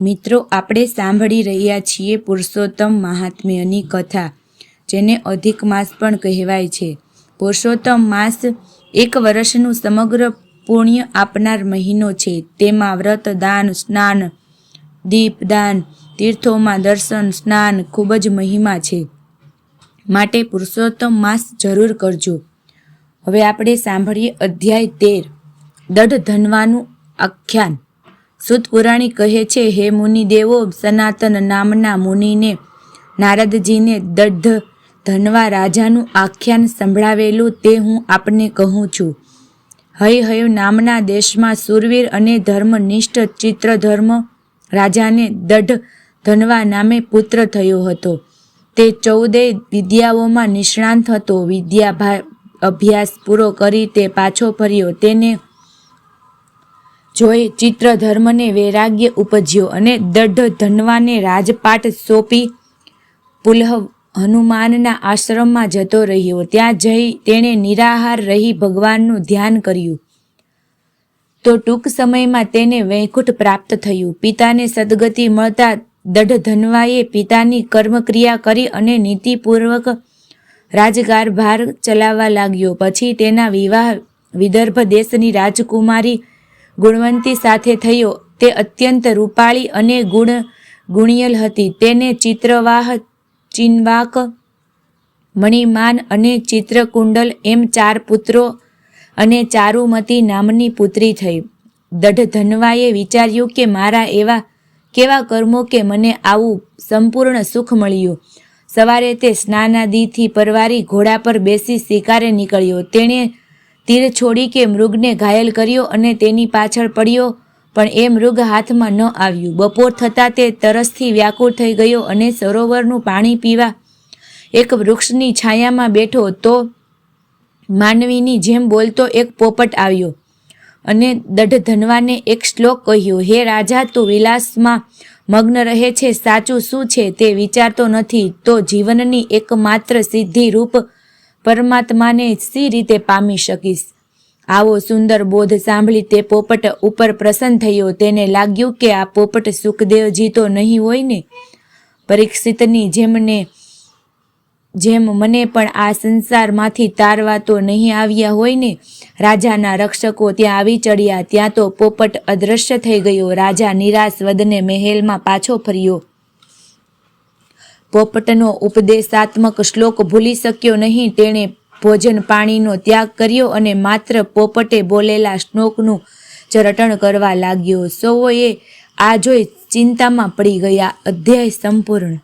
મિત્રો, આપણે સાંભળી રહ્યા છીએ પુરુષોત્તમ મહાત્મ્યની કથા, જેને અધિક માસ પણ કહેવાય છે. પુરુષોત્તમ માસ એક વર્ષનું સમગ્ર પુણ્ય આપનાર મહિનો છે. તેમાં વ્રત, દાન, સ્નાન, દીપદાન, તીર્થોમાં દર્શન, સ્નાન ખૂબ જ મહિમા છે. માટે પુરુષોત્તમ માસ જરૂર કરજો. હવે આપણે સાંભળીએ અધ્યાય 13, દઢ ધનવાનું આખ્યાન. સુત પુરાણી કહે છે, હે મુનિદેવો, સનાતન નામના મુનિને નારદજીને દઢ ધનવા રાજાનું આખ્યાન સંભળાવેલું તે હું આપને કહું છું. હય નામના દેશમાં સુરવીર અને ધર્મનિષ્ઠ ચિત્રધર્મ રાજાને દઢ ધનવા નામે પુત્ર થયો હતો. તે 14 વિદ્યાઓમાં નિષ્ણાંત હતો. વિદ્યા અભ્યાસ પૂરો કરી તે પાછો ફર્યો. તેને જોઈ ચિત્રધર્મને વૈરાગ્ય ઉપજ્યો અને દઢ ધનવાને રાજપાટ સોંપી પુલહ હનુમાનના આશ્રમમાં જતો રહ્યો. ત્યાં જઈ તેણે નિરાહાર રહી ભગવાનનું ધ્યાન કર્યું. તો ટૂંક સમયમાં તેને વૈકુંઠ પ્રાપ્ત થયું. પિતાને સદગતિ મળતા દઢ ધનવાએ પિતાની કર્મક્રિયા કરી અને નીતિપૂર્વક રાજકારભાર ચલાવવા લાગ્યો. પછી તેના વિવાહ વિદર્ભ દેશની રાજકુમારી ગુણવંતી સાથે થયો. તે અત્યંત રૂપાળી અને ગુણિયલ હતી. તેને ચિત્રવાહ, ચિન્વાક, મણિમાન અને ચિત્રકુંડલ એમ 4 પુત્રો અને ચારુમતી નામની પુત્રી થઈ. દઢ ધનવાએ વિચાર્યું કે મારા એવા કેવા કર્મો કે મને આવું સંપૂર્ણ સુખ મળ્યું. સવારે તે સ્નાનાદિથી પરવારી ઘોડા પર બેસી શિકારે નીકળ્યો. તેણે તીર છોડી કે મૃગને ઘાયલ કર્યો અને તેની પાછળ પડ્યો, પણ એ મૃગ હાથમાં ન આવ્યું. બપોર થતાં તે તરસથી વ્યાકુળ થઈ ગયો અને સરોવરનું પાણી પીવા એક વૃક્ષની છાયામાં બેઠો તો માનવીની જેમ બોલતો એક પોપટ આવ્યો અને દઢ ધનવાને એક શ્લોક કહ્યો. હે રાજા, તું વિલાસમાં મગ્ન રહે છે. સાચું શું છે તે વિચારતો નથી, તો જીવનની એકમાત્ર સિદ્ધિ રૂપ પરમાત્માને સી રીતે પામી શકીશ? આવો સુંદર બોધ સાંભળી તે પોપટ ઉપર પ્રસન્ન થયો. તેને લાગ્યું કે આ પોપટ સુખદેવજી તો નહીં હોય ને. પરીક્ષિતની જેમ મને પણ આ સંસારમાંથી તારવા તો નહીં આવ્યા હોય ને. રાજાના રક્ષકો ત્યાં આવી ચડ્યા. ત્યાં તો પોપટ અદૃશ્ય થઈ ગયો. રાજા નિરાશ વદને મહેલમાં પાછો ફર્યો. પોપટનો ઉપદેશાત્મક શ્લોક ભૂલી શક્યો નહીં. તેણે ભોજન પાણીનો ત્યાગ કર્યો અને માત્ર પોપટે બોલેલા શ્લોકનું જ રટણ કરવા લાગ્યો. સૌએ આ જોઈ ચિંતામાં પડી ગયા. અધ્યાય સંપૂર્ણ.